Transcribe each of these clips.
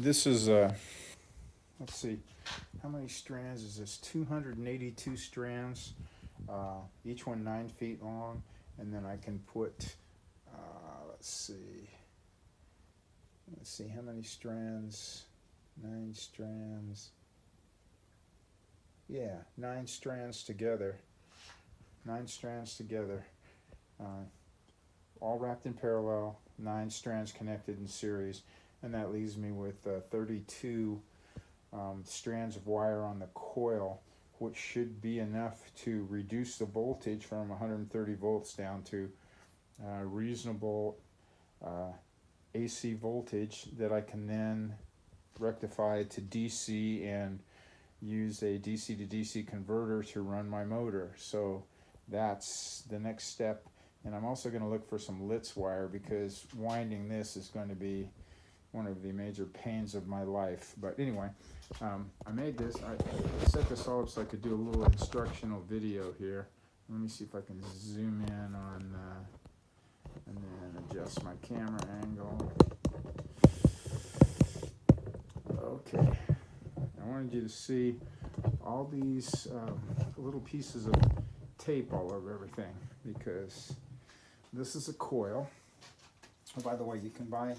This is let's see, how many strands is this? 282 strands, each one 9 feet long, and then I can put, let's see how many strands, 9 strands, yeah, 9 strands together, 9 strands together, all wrapped in parallel, 9 strands connected in series, and that leaves me with 32 strands of wire on the coil, which should be enough to reduce the voltage from 130 volts down to reasonable AC voltage that I can then rectify to DC and use a DC to DC converter to run my motor. So that's the next step. And I'm also going to look for some Litz wire, because winding this is going to be one of the major pains of my life. But anyway, I made this. I set this all up so I could do a little instructional video here. Let me see if I can zoom in on and then adjust my camera angle. Okay, I wanted you to see all these little pieces of tape all over everything, because this is a coil. Oh, by the way, you can buy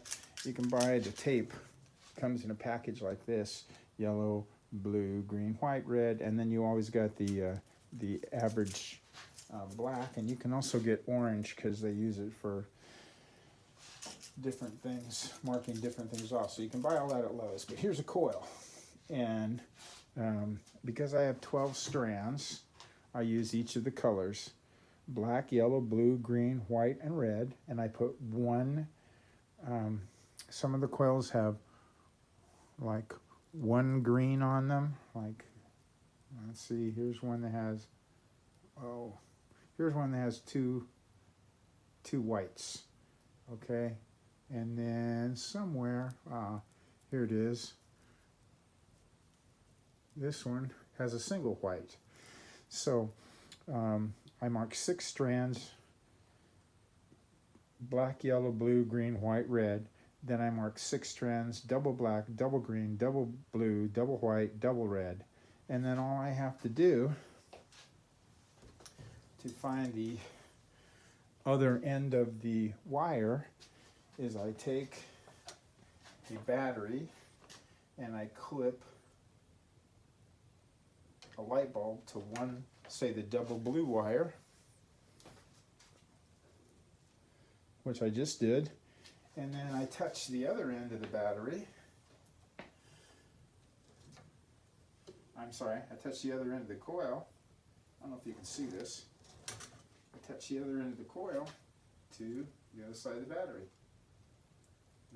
the tape. It comes in a package like this: yellow, blue, green, white, red, and then you always got the average black, and you can also get orange because they use it for different things, marking different things off. So you can buy all that at Lowe's. But here's a coil, and because I have 12 strands, I use each of the colors: black, yellow, blue, green, white, and red. And I put one. Some of the coils have like one green on them. Like, let's see, here's one that has, here's one that has two whites. Okay, and then somewhere, here it is. This one has a single white. So I mark 6 strands: black, yellow, blue, green, white, red. Then I mark 6 strands: double black, double green, double blue, double white, double red. And then all I have to do to find the other end of the wire is I take the battery and I clip a light bulb to one, say the double blue wire, which I just did, and then I touch the other end of the battery. I touch the other end of the coil. I don't know if you can see this. I touch the other end of the coil to the other side of the battery.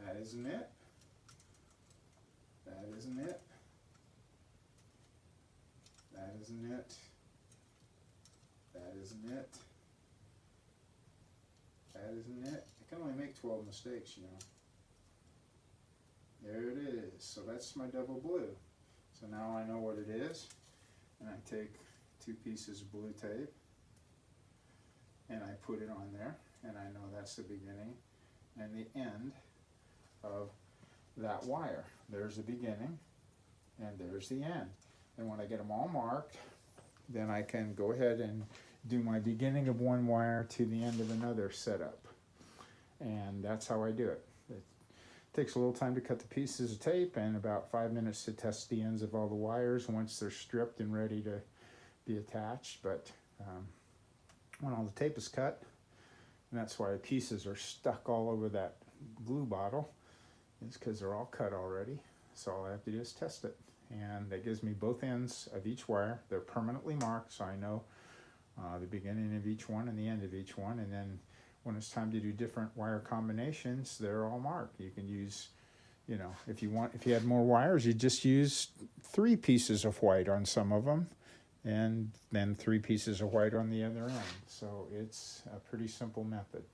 That isn't it. That isn't it. That isn't it. That isn't it. That isn't it. I can only make 12 mistakes, you know. There it is. So that's my double blue. So now I know what it is. And I take 2 pieces of blue tape and I put it on there, and I know that's the beginning and the end of that wire. There's the beginning and there's the end. And when I get them all marked, then I can go ahead and do my beginning of one wire to the end of another setup. And that's how I do it. It takes a little time to cut the pieces of tape and about 5 minutes to test the ends of all the wires once they're stripped and ready to be attached. But when all the tape is cut, and that's why pieces are stuck all over that glue bottle, it's because they're all cut already. So all I have to do is test it. And that gives me both ends of each wire. They're permanently marked, so I know the beginning of each one and the end of each one. And then when it's time to do different wire combinations, they're all marked. You can use, you know, if you had more wires, you just use 3 pieces of white on some of them, and then 3 pieces of white on the other end. So it's a pretty simple method.